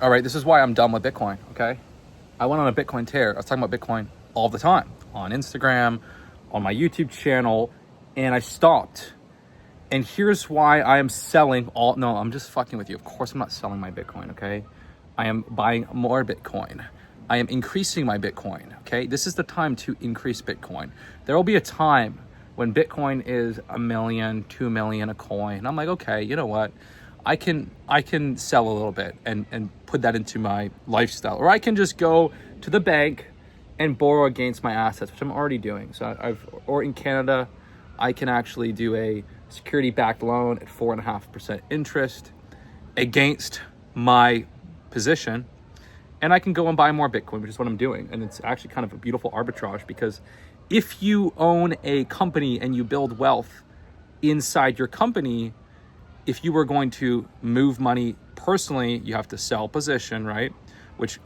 All right, this is why I'm done with Bitcoin, okay? I went on a Bitcoin tear. I was talking about Bitcoin all the time on Instagram, on my YouTube channel, and I stopped. And here's why I am selling all, no, I'm just fucking with you. Of course I'm not selling my Bitcoin, okay? I am buying more Bitcoin. I am increasing my Bitcoin, okay? This is the time to increase Bitcoin. There will be a time when Bitcoin is $1 million, $2 million a coin. And I'm like, okay, you know what? I can sell a little bit and put that into my lifestyle. Or I can just go to the bank and borrow against my assets, which I'm already doing. So or in Canada, I can actually do a security-backed loan at 4.5% interest against my position. And I can go and buy more Bitcoin, which is what I'm doing. And it's actually kind of a beautiful arbitrage, because if you own a company and you build wealth inside your company, if you were going to move money personally, you have to sell position, right? Which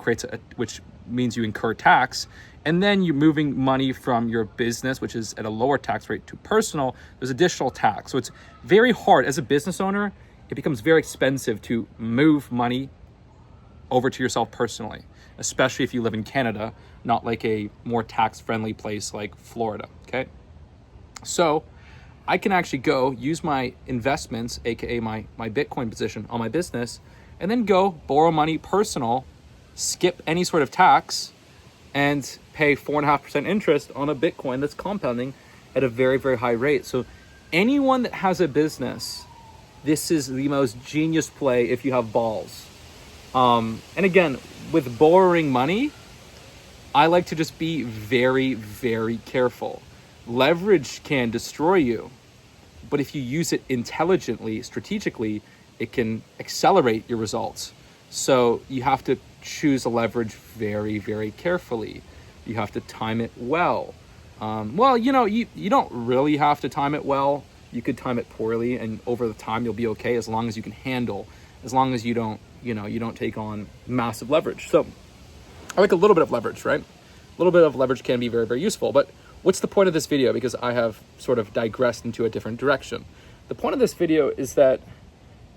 means you incur tax. And then you're moving money from your business, which is at a lower tax rate, to personal, there's additional tax. So it's very hard as a business owner. It becomes very expensive to move money over to yourself personally, especially if you live in Canada, not like a more tax-friendly place like Florida, okay? So I can actually go use my investments, AKA my Bitcoin position on my business, and then go borrow money personal, skip any sort of tax, and pay 4.5% interest on a Bitcoin that's compounding at a very, very high rate. So anyone that has a business, this is the most genius play if you have balls. And again, with borrowing money, I like to just be very, very careful. Leverage can destroy you, but if you use it intelligently, strategically, it can accelerate your results. So you have to choose a leverage very, very carefully. You have to time it well. You don't really have to time it well. You could time it poorly, and over the time you'll be okay, as long as you can handle, as long as you don't take on massive leverage. So I like a little bit of leverage, right? A little bit of leverage can be very, very useful. But what's the point of this video? Because I have sort of digressed into a different direction. The point of this video is that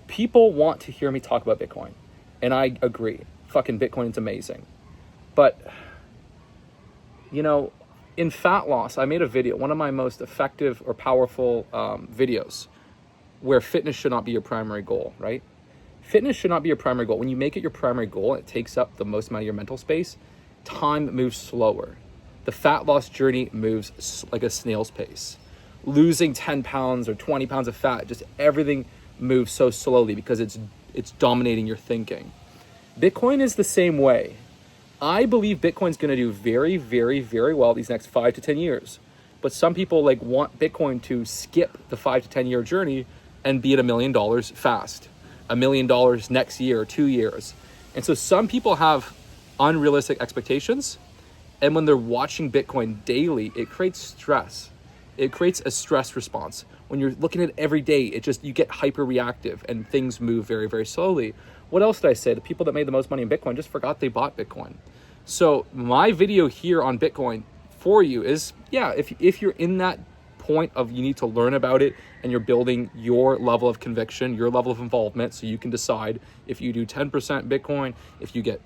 people want to hear me talk about Bitcoin. And I agree. Fucking Bitcoin is amazing. But, in fat loss, I made a video, one of my most effective or powerful videos, where fitness should not be your primary goal, right? Fitness should not be your primary goal. When you make it your primary goal, it takes up the most amount of your mental space. Time moves slower. The fat loss journey moves like a snail's pace. Losing 10 pounds or 20 pounds of fat, just everything moves so slowly because it's dominating your thinking. Bitcoin is the same way. I believe Bitcoin's going to do very, very, very well these next 5 to 10 years. But some people want Bitcoin to skip the 5 to 10 year journey and be at $1 million fast. $1 million next year or 2 years. And so some people have unrealistic expectations. And when they're watching Bitcoin daily, it creates stress. It creates a stress response. When you're looking at it every day, you get hyper reactive and things move very, very slowly. What else did I say? The people that made the most money in Bitcoin just forgot they bought Bitcoin. So my video here on Bitcoin for you is, if you're in that point of you need to learn about it and you're building your level of conviction, your level of involvement, so you can decide if you do 10% Bitcoin, if you get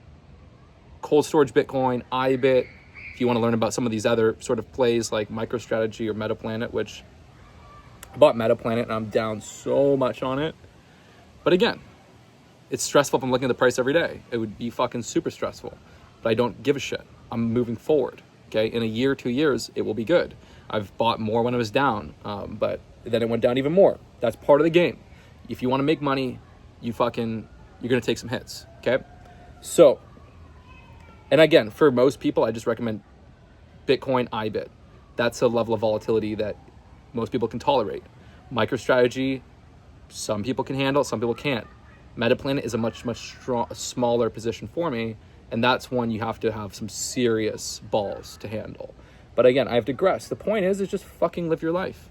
cold storage Bitcoin, IBIT, if you want to learn about some of these other sort of plays like MicroStrategy or MetaPlanet, which I bought MetaPlanet and I'm down so much on it. But again, it's stressful if I'm looking at the price every day. It would be fucking super stressful, but I don't give a shit. I'm moving forward. Okay. In a year, 2 years, it will be good. I've bought more when it was down, but then it went down even more. That's part of the game. If you want to make money, you're going to take some hits. Okay. So, and again, for most people, I just recommend Bitcoin IBIT. That's a level of volatility that most people can tolerate. MicroStrategy, some people can handle, some people can't. MetaPlanet is a much smaller position for me, and that's one you have to have some serious balls to handle. But again, I have digressed. The point is just fucking live your life.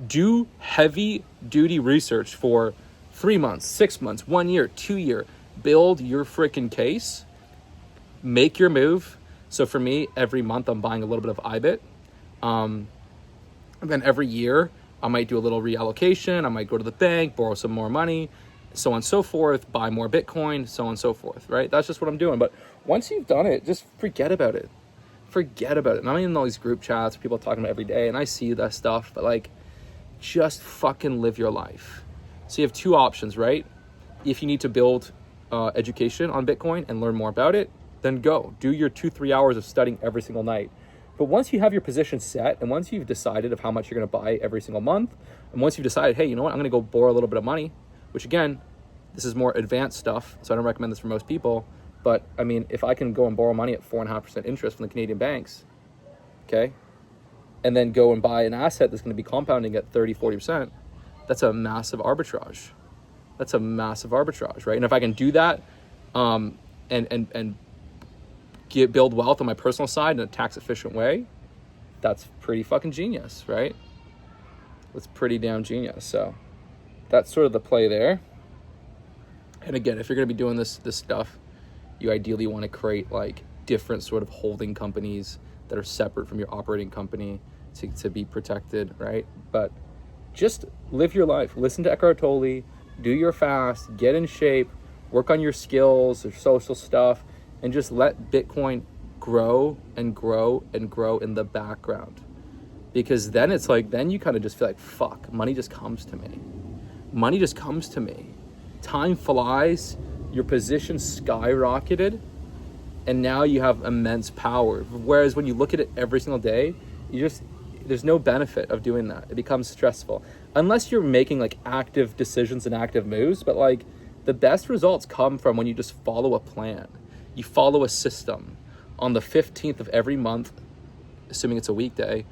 Do heavy duty research for 3 months, 6 months, 1 year, 2 year. Build your freaking case. Make your move. So for me, every month I'm buying a little bit of IBIT. And then every year I might do a little reallocation. I might go to the bank, borrow some more money. so on and so forth, buy more Bitcoin, so on and so forth, right? That's just what I'm doing. But once you've done it, just forget about it. Forget about it. And I'm in all these group chats, people talking about every day, and I see that stuff, but like, just fucking live your life. So you have two options, right? If you need to build education on Bitcoin and learn more about it, then go. Do your 2-3 hours of studying every single night. But once you have your position set, and once you've decided of how much you're gonna buy every single month, and once you've decided, hey, you know what, I'm gonna go borrow a little bit of money, which again, this is more advanced stuff, so I don't recommend this for most people, but I mean, if I can go and borrow money at 4.5% interest from the Canadian banks, okay, and then go and buy an asset that's gonna be compounding at 30-40%, that's a massive arbitrage. That's a massive arbitrage, right? And if I can do that and build wealth on my personal side in a tax efficient way, that's pretty fucking genius, right? That's pretty damn genius. So that's sort of the play there. And again, if you're going to be doing this stuff, you ideally want to create like different sort of holding companies that are separate from your operating company to be protected, right? But just live your life. Listen to Eckhart Tolle, do your fast, get in shape, work on your skills, your social stuff, and just let Bitcoin grow and grow and grow in the background. Because then it's like, then you kind of just feel like, fuck, money just comes to me. Money just comes to me. Time flies, your position skyrocketed, and now you have immense power. Whereas when you look at it every single day, there's no benefit of doing that. It becomes stressful. Unless you're making like active decisions and active moves, but like the best results come from when you just follow a plan. You follow a system. On the 15th of every month, assuming it's a weekday,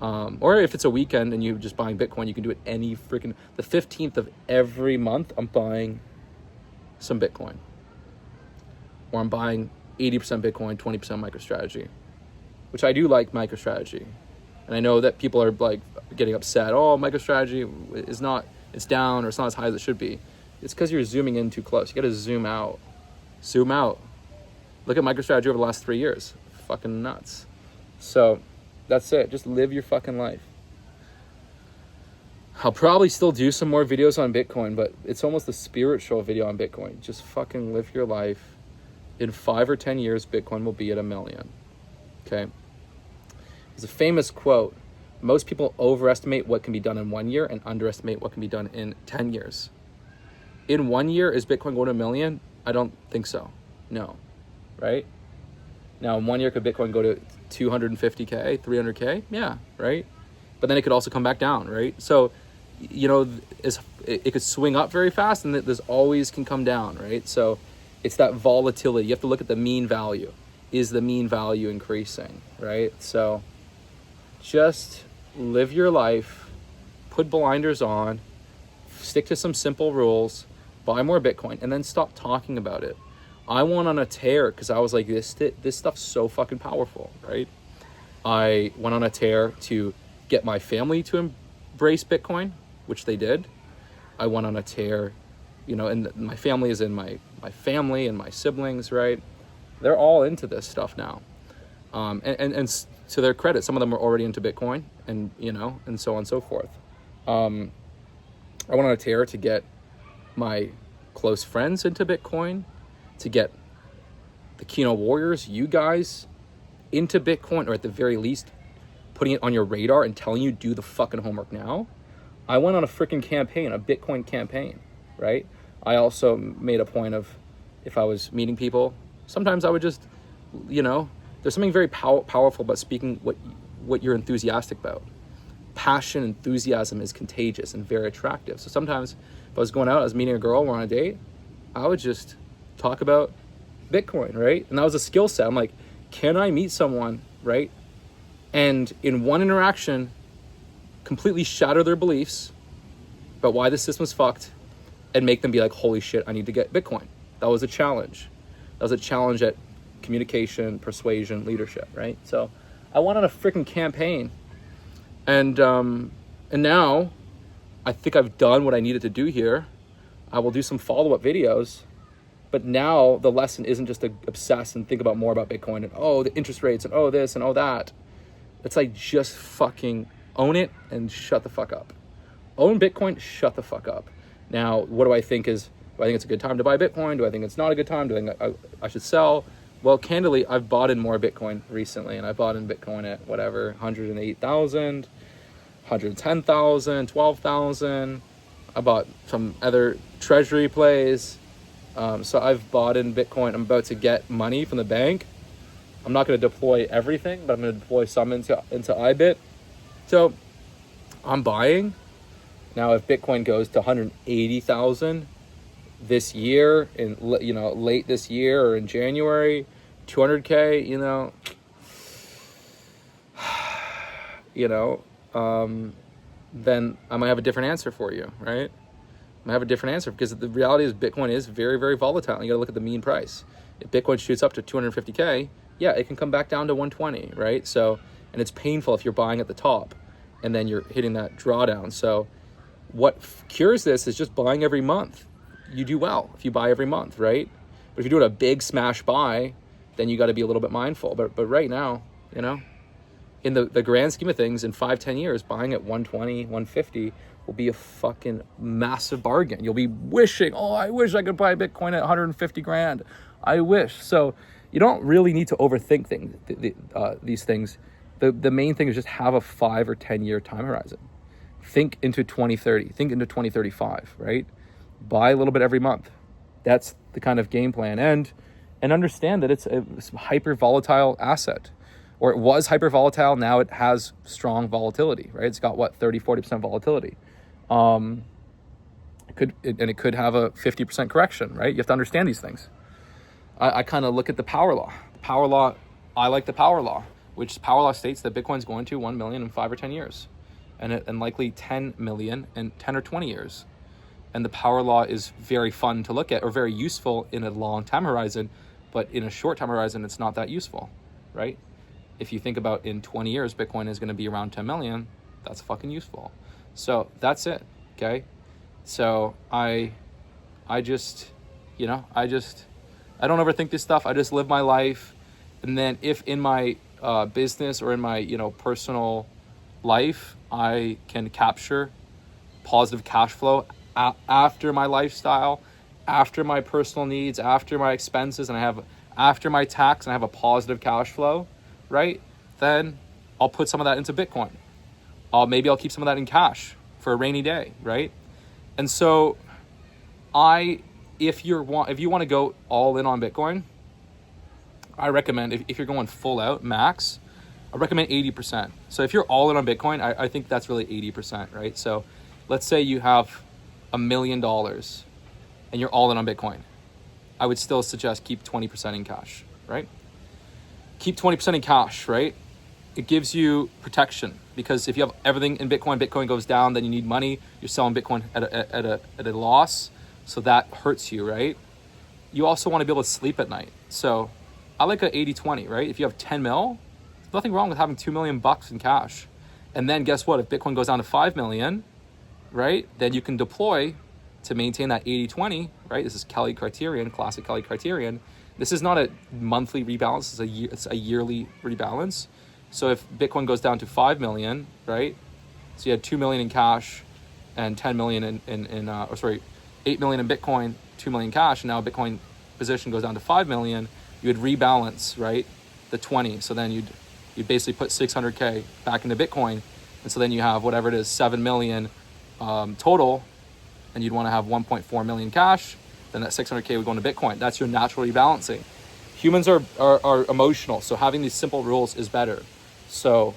or if it's a weekend and you're just buying Bitcoin, you can do it the 15th of every month, I'm buying some Bitcoin. Or I'm buying 80% Bitcoin, 20% MicroStrategy, which I do like MicroStrategy. And I know that people are like getting upset. Oh, MicroStrategy is not, it's down, or it's not as high as it should be. It's because you're zooming in too close. You got to zoom out. Zoom out. Look at MicroStrategy over the last 3 years. Fucking nuts. So that's it. Just live your fucking life. I'll probably still do some more videos on Bitcoin, but it's almost a spiritual video on Bitcoin. Just fucking live your life. In 5 or 10 years, Bitcoin will be at 1 million. Okay? There's a famous quote. Most people overestimate what can be done in 1 year and underestimate what can be done in 10 years. In 1 year, is Bitcoin going to 1 million? I don't think so. No. Right? Now, in 1 year, could Bitcoin go to 250K, 300K? Yeah, right? But then it could also come back down, right? So, you know, it could swing up very fast, and there's always can come down, right? So it's that volatility. You have to look at the mean value. Is the mean value increasing, right? So just live your life, put blinders on, stick to some simple rules, buy more Bitcoin, and then stop talking about it. I went on a tear because I was like, this stuff's so fucking powerful, right? I went on a tear to get my family to embrace Bitcoin, which they did. I went on a tear, you know, and my family is in my family and my siblings, right? They're all into this stuff now. And to their credit, some of them are already into Bitcoin, and, you know, and so on and so forth. I went on a tear to get my close friends into Bitcoin, to get the Kino Warriors, you guys, into Bitcoin, or at the very least, putting it on your radar and telling you, do the fucking homework now. I went on a freaking campaign, a Bitcoin campaign, right? I also made a point of, if I was meeting people, sometimes I would just, you know, there's something very powerful about speaking what you're enthusiastic about. Passion, enthusiasm is contagious and very attractive. So sometimes if I was going out, I was meeting a girl, we're on a date, I would just talk about Bitcoin, right? And that was a skill set. I'm like, can I meet someone, right? And in one interaction, completely shatter their beliefs about why the system's fucked and make them be like, holy shit, I need to get Bitcoin. That was a challenge. That was a challenge at communication, persuasion, leadership, right? So I went on a freaking campaign, and now I think I've done what I needed to do here. I will do some follow-up videos, but now the lesson isn't just to obsess and think about more about Bitcoin and, oh, the interest rates and, oh, this and, oh, that. It's like, just fucking own it and shut the fuck up. Own Bitcoin, shut the fuck up. Now, what do I think is Do I think it's a good time to buy Bitcoin? Do I think it's not a good time? Do I think I should sell? Well, candidly, I've bought in more Bitcoin recently, and I bought in Bitcoin at whatever, 108,000, 110,000, 12,000. I bought some other treasury plays. So I've bought in Bitcoin. I'm about to get money from the bank. I'm not going to deploy everything, but I'm going to deploy some into IBIT. So I'm buying. Now, if Bitcoin goes to 180,000 this year, in late this year or in January, 200K, then I might have a different answer for you, right? I have a different answer, because the reality is Bitcoin is very, very volatile. You got to look at the mean price. If Bitcoin shoots up to 250K, yeah, it can come back down to 120, right? So, and it's painful if you're buying at the top and then you're hitting that drawdown. So what cures this is just buying every month. You do well if you buy every month, right? But if you're doing a big smash buy, then you got to be a little bit mindful. But right now, in the grand scheme of things, in 5-10 years, buying at 120, 150 will be a fucking massive bargain. You'll be wishing, oh, I wish I could buy Bitcoin at 150 grand. I wish. So you don't really need to overthink these things. The main thing is just have a 5 or 10 year time horizon. Think into 2030, think into 2035, right? Buy a little bit every month. That's the kind of game plan. And understand that it's a hyper volatile asset. Or it was hyper volatile, now it has strong volatility, right? It's got 30-40% volatility. It could have a 50% correction, right? You have to understand these things. I kind of look at the power law. I like the power law, which power law states that Bitcoin's going to 1 million in 5 or 10 years, and likely 10 million in 10 or 20 years. And the power law is very fun to look at, or very useful in a long time horizon, but in a short time horizon, it's not that useful, right? If you think about in 20 years, Bitcoin is going to be around 10 million, that's fucking useful. So that's it, okay? So I don't overthink this stuff. I just live my life. And then if in my business or in my, personal life, I can capture positive cash flow after my lifestyle, after my personal needs, after my expenses, and after my tax, and I have a positive cash flow, right? Then I'll put some of that into Bitcoin. Maybe I'll keep some of that in cash for a rainy day, right? And so if you want to go all in on Bitcoin, I recommend, if you're going full out max, I recommend 80%. So if you're all in on Bitcoin, I think that's really 80%, right? So let's say you have $1 million and you're all in on Bitcoin. I would still suggest keep 20% in cash, right? Keep 20% in cash, right? It gives you protection, because if you have everything in Bitcoin, Bitcoin goes down, then you need money. You're selling Bitcoin at a loss, so that hurts you, right? You also want to be able to sleep at night. So I like a 80-20, right? If you have 10 mil, there's nothing wrong with having $2 million in cash. And then guess what? If Bitcoin goes down to 5 million, right, then you can deploy to maintain that 80-20, right? This is Kelly criterion, classic Kelly criterion. This is not a monthly rebalance, it's a yearly rebalance. So if Bitcoin goes down to 5 million, right? So you had 2 million in cash and 10 million 8 million in Bitcoin, 2 million cash, and now Bitcoin position goes down to 5 million, you would rebalance, right, the 20. So then you'd basically put 600K back into Bitcoin. And so then you have whatever it is, 7 million total, and you'd want to have 1.4 million cash. Then that 600K would go into Bitcoin. That's your natural rebalancing. Humans are emotional, so having these simple rules is better. So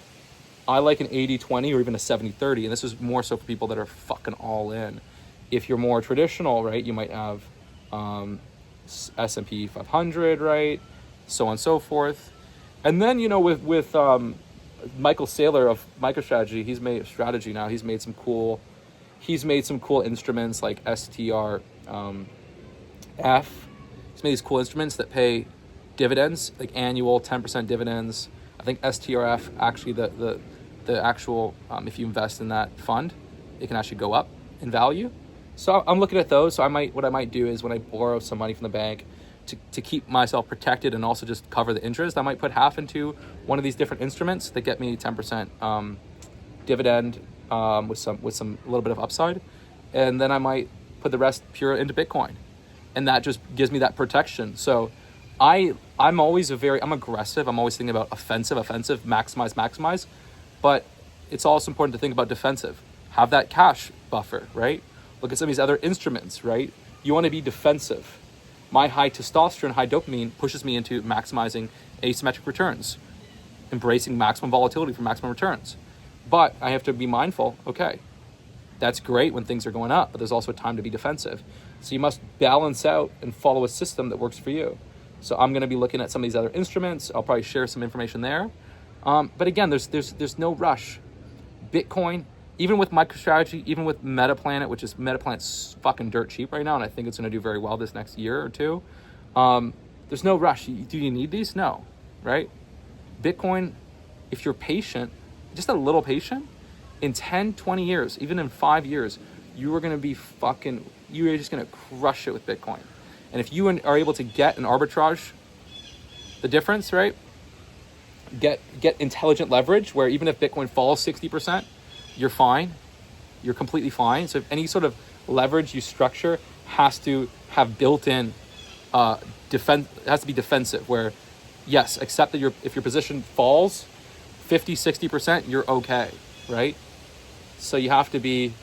I like an 80-20 or even a 70-30, and this is more so for people that are fucking all in. If you're more traditional, right, you might have S&P 500, right, so on and so forth. And then, with Michael Saylor of MicroStrategy, he's made some cool instruments like STRF. He's made these cool instruments that pay dividends, like annual 10% dividends. I think STRF, actually the actual, if you invest in that fund, it can actually go up in value. So I'm looking at those. So what I might do is when I borrow some money from the bank to keep myself protected and also just cover the interest, I might put half into one of these different instruments that get me 10% dividend with some little bit of upside, and then I might put the rest pure into Bitcoin. and that just gives me that protection. So I'm always I'm aggressive. I'm always thinking about offensive, maximize, but it's also important to think about defensive. Have that cash buffer, right? Look at some of these other instruments, right? You want to be defensive. My high testosterone, high dopamine pushes me into maximizing asymmetric returns, embracing maximum volatility for maximum returns. But I have to be mindful, okay, that's great when things are going up, but there's also a time to be defensive. So you must balance out and follow a system that works for you. So I'm going to be looking at some of these other instruments. I'll probably share some information there. But again, there's no rush. Bitcoin, even with MicroStrategy, even with Metaplanet, which is Metaplanet's fucking dirt cheap right now, and I think it's going to do very well this next year or two. There's no rush. Do you need these? No, right? Bitcoin, if you're patient, just a little patient, in 10, 20 years, even in 5 years, you are going to be you're just going to crush it with Bitcoin. And if you are able to get an arbitrage, the difference, right? Get intelligent leverage where even if Bitcoin falls 60%, you're fine. You're completely fine. So if any sort of leverage you structure has to have built-in defense, it has to be defensive where, yes, accept that if your position falls 50, 60%, you're okay, right? So you have to be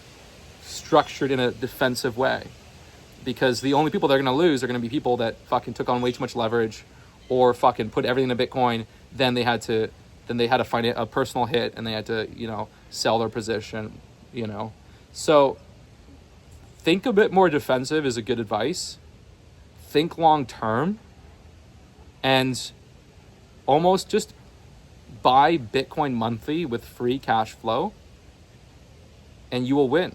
structured in a defensive way, because the only people that are going to lose are going to be people that fucking took on way too much leverage or fucking put everything in Bitcoin. Then they had to find a personal hit and they had to, sell their position, So think a bit more defensive is a good advice. Think long term and almost just buy Bitcoin monthly with free cash flow and you will win.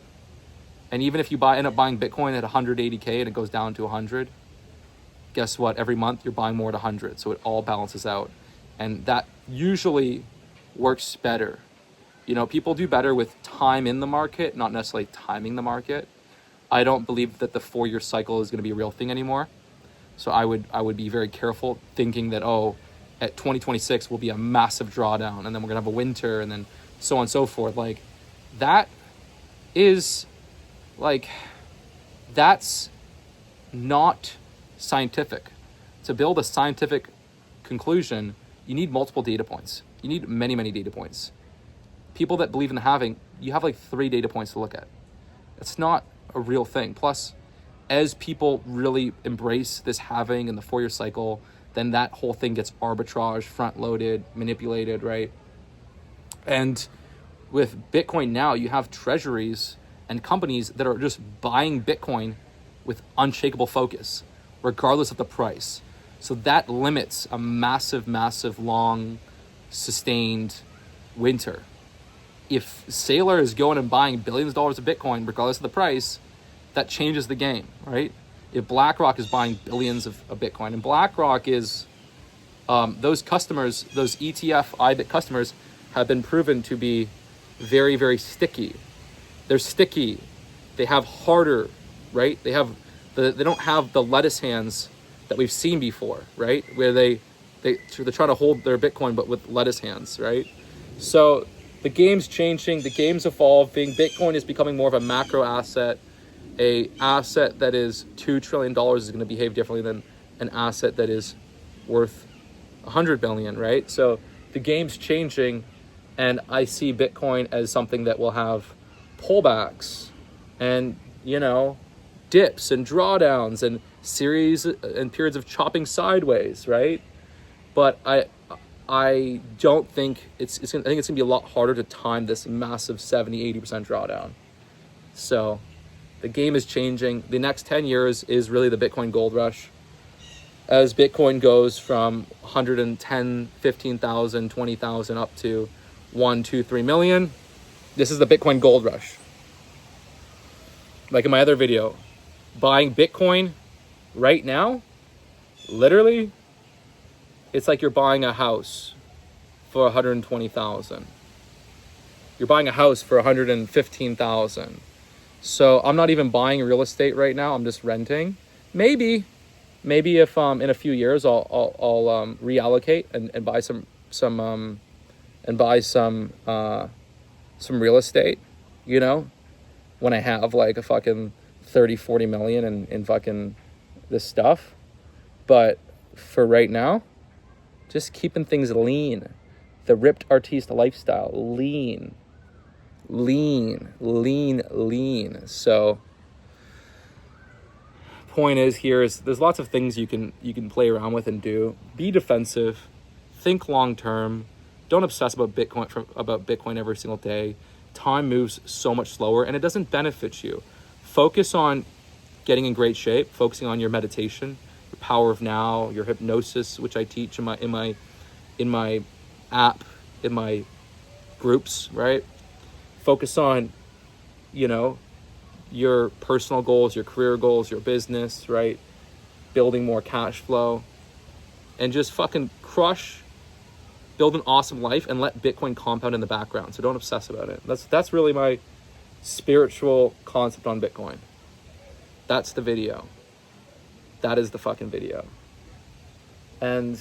And even if you end up buying Bitcoin at 180K and it goes down to 100, guess what? Every month you're buying more at 100. So it all balances out. And that usually works better. People do better with time in the market, not necessarily timing the market. I don't believe that the 4-year cycle is going to be a real thing anymore. So I would be very careful thinking that, at 2026 will be a massive drawdown and then we're going to have a winter and then so on and so forth. That's not scientific. To build a scientific conclusion, you need multiple data points. You need many, many data points. People that believe in the halving, you have 3 data points to look at. It's not a real thing. Plus, as people really embrace this halving and the 4-year cycle, then that whole thing gets arbitrage, front-loaded, manipulated, right? And with Bitcoin now, you have treasuries and companies that are just buying Bitcoin with unshakable focus, regardless of the price. So that limits a massive, massive, long, sustained winter. If Saylor is going and buying billions of dollars of Bitcoin, regardless of the price, that changes the game, right? If BlackRock is buying billions of Bitcoin, and BlackRock is, those customers, those ETF IBIT customers have been proven to be very, very sticky. They're sticky. They have harder, right? They don't have the lettuce hands that we've seen before, right? Where they're trying to hold their Bitcoin, but with lettuce hands, right? So the game's changing, the game's evolving. Bitcoin is becoming more of a macro asset. A asset that is $2 trillion is going to behave differently than an asset that is worth 100 billion, right? So the game's changing, and I see Bitcoin as something that will have pullbacks and, dips and drawdowns and series and periods of chopping sideways, right? But I don't think I think it's going to be a lot harder to time this massive 70-80% drawdown. So the game is changing. The next 10 years is really the Bitcoin gold rush. As Bitcoin goes from 110, 15,000, 20,000 up to 1, 2, 3 million, this is the Bitcoin gold rush. Like in my other video, buying Bitcoin right now, literally, it's like you're buying a house for 120,000. You're buying a house for 115,000. So I'm not even buying real estate right now. I'm just renting. Maybe if in a few years I'll reallocate and buy some real estate, when I have a fucking 30-40 million in fucking this stuff. But for right now, just keeping things lean. The ripped artiste lifestyle, lean. So point is here is there's lots of things you can play around with and do. Be defensive, think long term, don't obsess about Bitcoin every single day. Time moves so much slower and it doesn't benefit you. Focus on getting in great shape, focusing on your meditation, your power of now, your hypnosis, which I teach in my app, in my groups, right? Focus on, your personal goals, your career goals, your business, right? Building more cash flow, and just fucking build an awesome life and let Bitcoin compound in the background. So don't obsess about it. That's really my spiritual concept on Bitcoin. That's the video. That is the fucking video. And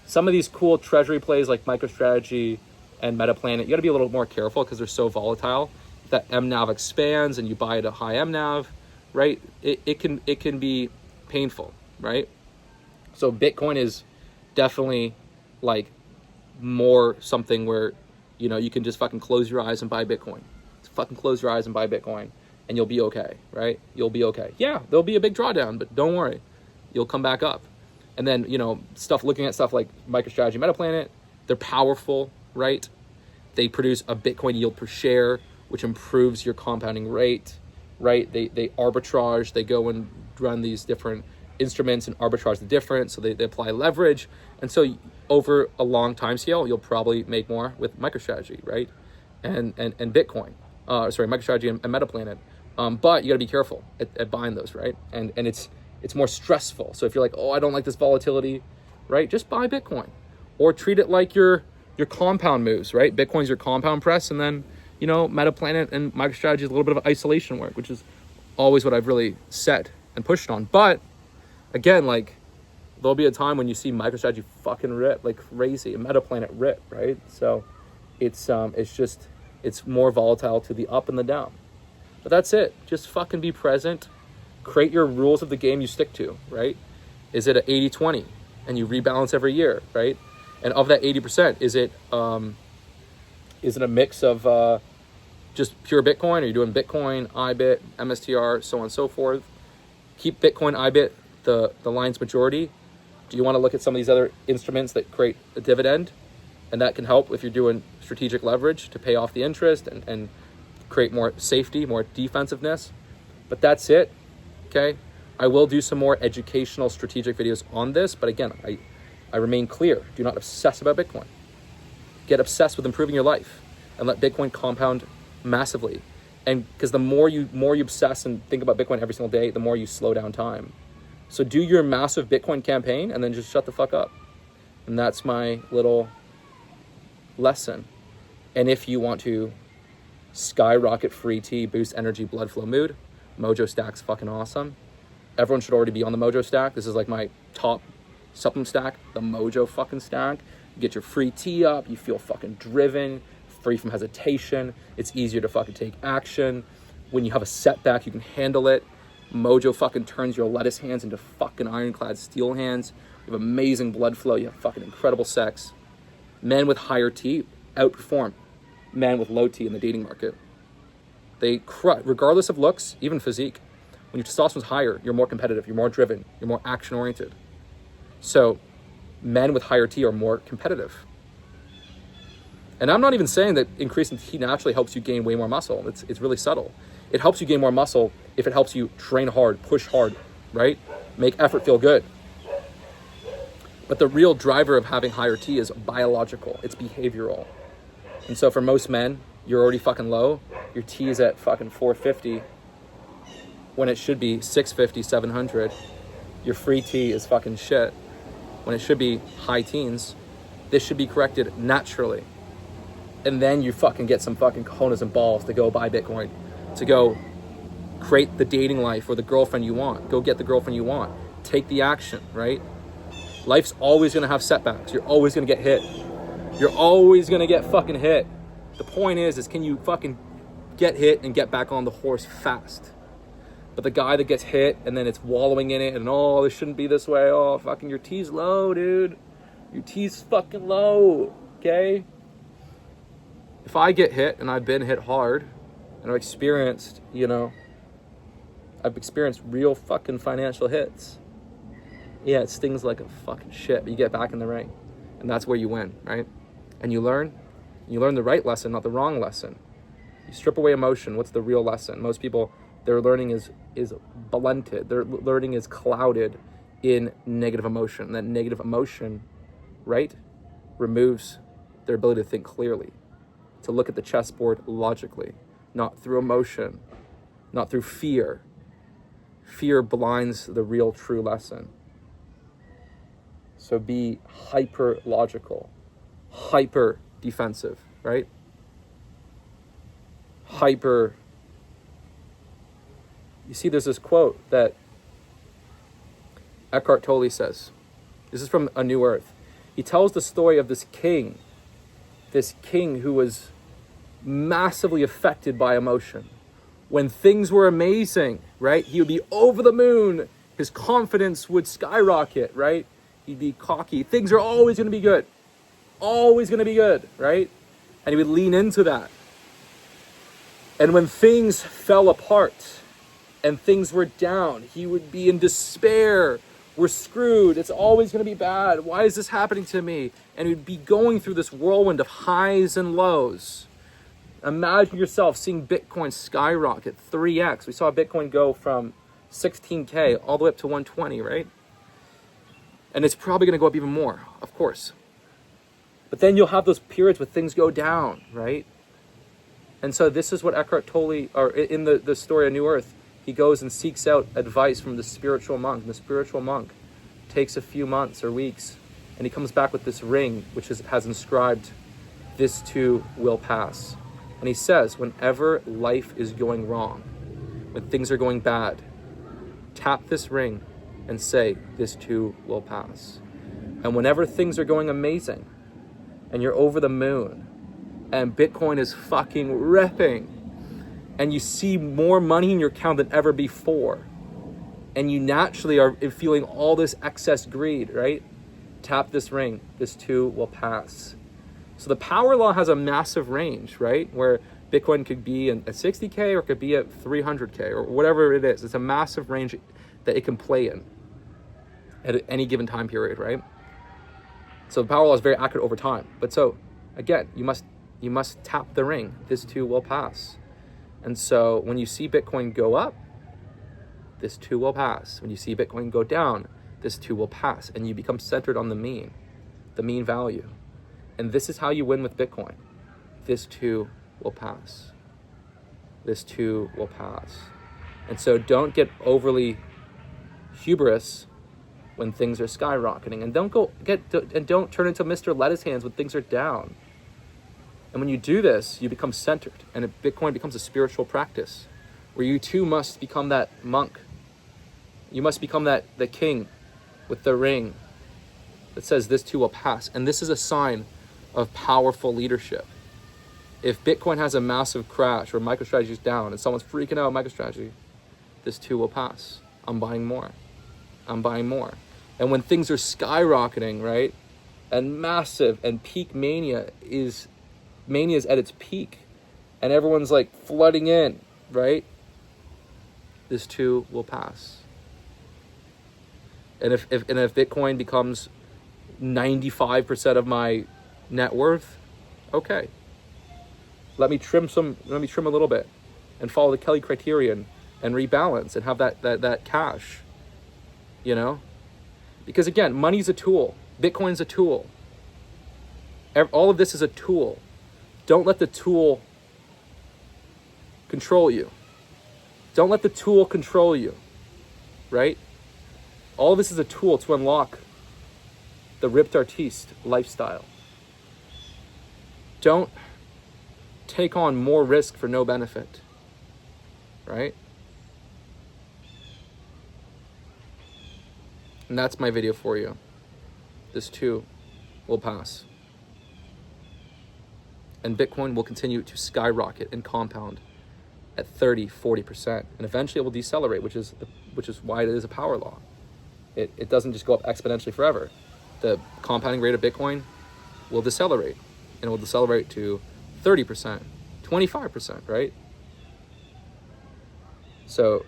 some of these cool treasury plays like MicroStrategy and MetaPlanet, you got to be a little more careful because they're so volatile. If that MNAV expands and you buy at a high MNAV, right? It can be painful, right? So Bitcoin is definitely like more something where, you can just fucking close your eyes and buy Bitcoin. Fucking close your eyes and buy Bitcoin and you'll be okay, right? You'll be okay. Yeah, there'll be a big drawdown, but don't worry. You'll come back up. And then, looking at stuff like MicroStrategy, MetaPlanet, they're powerful, right? They produce a Bitcoin yield per share, which improves your compounding rate, right? They arbitrage, they go and run these different instruments and arbitrage the difference. So they apply leverage. And so over a long time scale, you'll probably make more with MicroStrategy, right? And Bitcoin, MicroStrategy and MetaPlanet. But you gotta be careful at buying those, right? And it's more stressful. So if you're like, oh, I don't like this volatility, right? Just buy Bitcoin or treat it like your compound moves, right? Bitcoin's your compound press, and then, MetaPlanet and MicroStrategy is a little bit of isolation work, which is always what I've really said and pushed on. But again, like there'll be a time when you see MicroStrategy fucking rip like crazy and MetaPlanet rip, right? So it's more volatile to the up and the down. But that's it. Just fucking be present. Create your rules of the game you stick to, right? Is it an 80-20 and you rebalance every year, right? And of that 80%, is it a mix of just pure Bitcoin? Are you doing Bitcoin, IBIT, MSTR, so on and so forth? Keep Bitcoin, IBIT the lion's majority. Do you want to look at some of these other instruments that create a dividend? And that can help if you're doing strategic leverage to pay off the interest and create more safety, more defensiveness. But that's it, okay? I will do some more educational strategic videos on this, but again, I remain clear. Do not obsess about Bitcoin. Get obsessed with improving your life and let Bitcoin compound massively. And because the more you obsess and think about Bitcoin every single day, the more you slow down time. So do your massive Bitcoin campaign and then just shut the fuck up. And that's my little lesson. And if you want to skyrocket free tea, boost energy, blood flow, mood, Mojo Stack's fucking awesome. Everyone should already be on the Mojo Stack. This is like my top supplement stack, the Mojo fucking stack. You get your free tea up, you feel fucking driven, free from hesitation. It's easier to fucking take action. When you have a setback, you can handle it. Mojo fucking turns your lettuce hands into fucking ironclad steel hands. You have amazing blood flow. You have fucking incredible sex. Men with higher T outperform men with low T in the dating market. They crush, regardless of looks, even physique. When your testosterone's higher, you're more competitive, you're more driven, you're more action-oriented. So men with higher T are more competitive. And I'm not even saying that increasing T naturally helps you gain way more muscle. It's really subtle. It helps you gain more muscle if it helps you train hard, push hard, right? Make effort feel good. But the real driver of having higher T is biological. It's behavioral. And so for most men, you're already fucking low. Your T is at fucking 450 when it should be 650, 700. Your free T is fucking shit when it should be high teens. This should be corrected naturally. And then you fucking get some fucking cojones and balls to go buy Bitcoin, to go create the dating life or the girlfriend you want. Go get the girlfriend you want. Take the action, right? Life's always gonna have setbacks. You're always gonna get hit. You're always gonna get fucking hit. The point is can you fucking get hit and get back on the horse fast? But the guy that gets hit and then it's wallowing in it and, oh, this shouldn't be this way. Oh, fucking your T's low, dude. Your T's fucking low, okay? If I get hit, and I've been hit hard, and I've experienced, I've experienced real fucking financial hits. Yeah, it stings like a fucking shit, but you get back in the ring. And that's where you win, right? And you learn the right lesson, not the wrong lesson. You strip away emotion. What's the real lesson? Most people, their learning is blunted. Their learning is clouded in negative emotion. And that negative emotion, right, removes their ability to think clearly, to look at the chessboard logically, not through emotion, not through fear. Fear blinds the real true lesson. So be hyper logical, hyper defensive, right? You see, there's this quote that Eckhart Tolle says. This is from A New Earth. He tells the story of this king who was massively affected by emotion. When things were amazing, right? He would be over the moon. His confidence would skyrocket, right? He'd be cocky. Things are always going to be good. Always going to be good, right? And he would lean into that. And when things fell apart and things were down, he would be in despair. We're screwed. It's always going to be bad. Why is this happening to me? And he'd be going through this whirlwind of highs and lows. Imagine yourself seeing Bitcoin skyrocket 3x. We saw Bitcoin go from 16K all the way up to 120, right? And it's probably going to go up even more, of course. But then you'll have those periods where things go down, right? And so this is what Eckhart Tolle, or in the story of New Earth, he goes and seeks out advice from the spiritual monk. And the spiritual monk takes a few months or weeks, and he comes back with this ring, which has inscribed, "This too will pass." And he says, whenever life is going wrong, when things are going bad, tap this ring and say, "This too will pass." And whenever things are going amazing, and you're over the moon, and Bitcoin is fucking ripping, and you see more money in your account than ever before, and you naturally are feeling all this excess greed, right? Tap this ring, this too will pass. So the power law has a massive range, right? Where Bitcoin could be at 60K or it could be at 300K or whatever it is. It's a massive range that it can play in at any given time period, right? So the power law is very accurate over time. But so again, you must tap the ring. This too will pass. And so when you see Bitcoin go up, this too will pass. When you see Bitcoin go down, this too will pass. And you become centered on the mean value. And this is how you win with Bitcoin. This too will pass. This too will pass. And so don't get overly hubris when things are skyrocketing, and don't turn into Mr. Lettuce Hands when things are down. And when you do this, you become centered, and Bitcoin becomes a spiritual practice where you too must become that monk. You must become the king with the ring that says this too will pass. And this is a sign of powerful leadership. If Bitcoin has a massive crash or MicroStrategy is down and someone's freaking out MicroStrategy, this too will pass. I'm buying more. I'm buying more. And when things are skyrocketing, right, and massive, and peak mania is at its peak, and everyone's like flooding in, right, this too will pass. And if Bitcoin becomes 95% of my net worth, okay, let me trim a little bit and follow the Kelly criterion and rebalance and have that cash, because again, money's a tool. Bitcoin's a tool. All of this is a tool. Don't let the tool control you. Don't let the tool control you, right? All of this is a tool to unlock the ripped artiste lifestyle. Don't take on more risk for no benefit, right? And that's my video for you. This too will pass. And Bitcoin will continue to skyrocket and compound at 30, 40%. And eventually it will decelerate, which is why it is a power law. It doesn't just go up exponentially forever. The compounding rate of Bitcoin will decelerate, and it will decelerate to 30%, 25%, right? So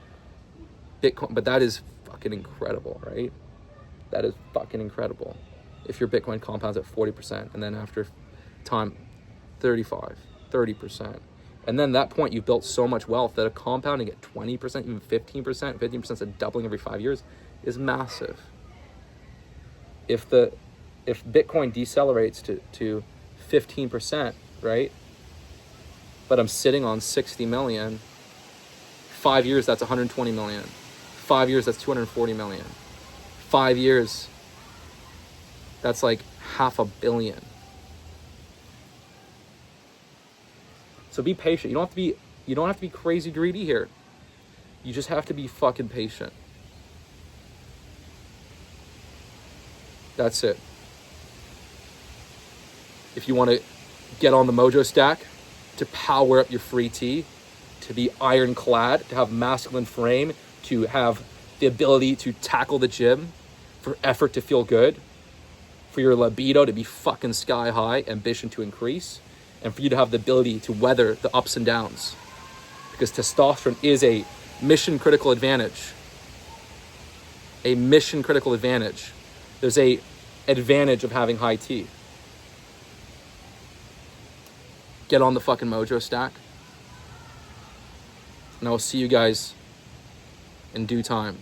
Bitcoin, but that is fucking incredible, right? That is fucking incredible. If your Bitcoin compounds at 40%, and then after time, 35, 30%. And then at that point, you've built so much wealth that a compounding at 20%, even 15%, 15% is a doubling every 5 years, is massive. If Bitcoin decelerates to 15%, right? But I'm sitting on 60 million, 5 years, that's 120 million. 5 years, that's 240 million. 5 years, that's like $500 million. So be patient. You don't have to be crazy greedy here. You just have to be fucking patient. That's it. If you want to get on the Mojo stack to power up your free T, to be ironclad, to have masculine frame, to have the ability to tackle the gym, for effort to feel good, for your libido to be fucking sky high, ambition to increase, and for you to have the ability to weather the ups and downs. Because testosterone is a mission critical advantage. A mission critical advantage. There's a advantage of having high T. Get on the fucking Mojo stack. And I will see you guys in due time.